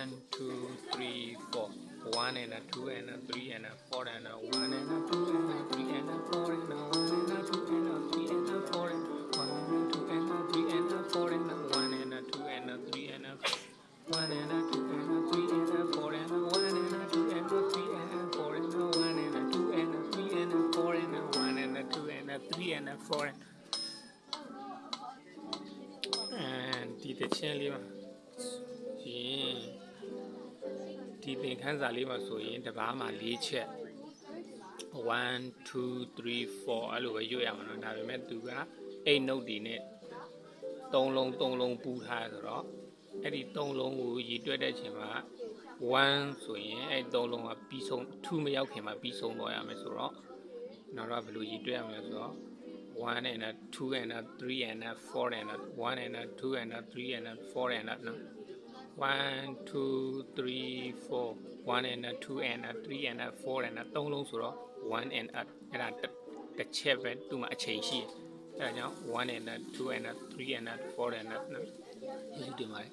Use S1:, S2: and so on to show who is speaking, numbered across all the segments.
S1: 1, 2, 3, 4. 1 and a 2 and a 3 and a 4 and a 1 and a 2 and a 3 and a 4 and a 1 and a 2 and a 3 and a 4 and 1 and a 2 and a 3 and a 4 and a 1 and a 2 and a 3 and a 1 and a 2 and a 3 and a 4 and a 1 and a 2 and a 3 and a 4 and a 1 and a 2 and a 3 and a 4 and a 1 and a 2 and a 3 and a 4 and ဒီတချင်းလေးပါရှင်ဒီသင်ခန်းစာလေးမှာဆိုရင်တပားမှာ၄ချက်1 2 3 4အဲ့လိုပဲရွတ်ရမှာနော်ဒါပေမဲ့သူကအိတ်နှုတ်ဒီနဲ့၃လုံးပူးထားဆိုတော့အဲ့ဒီ၃လုံးကိုရည်တွက်တဲ့အချိန်မှာ1ဆိုရင်အဲ့၃လုံးကပြီးဆုံး2မရောက်ခင်မှာပြီးဆုံးသွားရမယ်ဆိုတော့နောက်တော့ဘယ်လိုရည်တွက်ရမလဲဆိုတော့1 and a 2 and a 3 and a 4 and a 1 and a 2 and a 3 and a 4 and a နော်1 2 3 4 1 and a 2 and a 3 and a 4 and a 3လုံးဆိုတော့1 and a အဲ့ဒါတစ်ချက်ပဲသူ့မှာအချိန်ရှိတယ်အဲ့ဒါကြောင့်1 and a 2 and a 3 and a 4 and a နော်ဒီဒီမှာ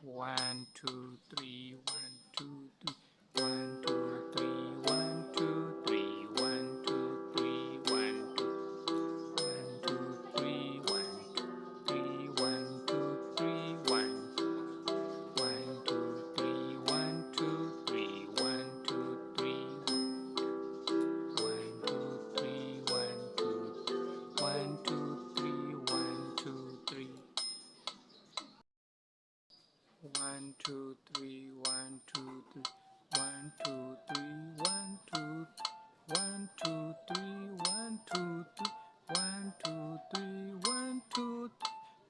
S1: 1 2 3 1 2 3 1 2 3 1 2 3 1 2 3 1 2 1 2 3 1 3 1 2 3 1 1 2 3 1 2 3 1 2 3 1 2 3 1 2 1 2 3 1 2 3 1 2 3 1 2 3 1 2 3 1 2 1 2 3 1 2 3 1 2 3 1 2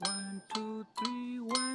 S1: 1 2 3 1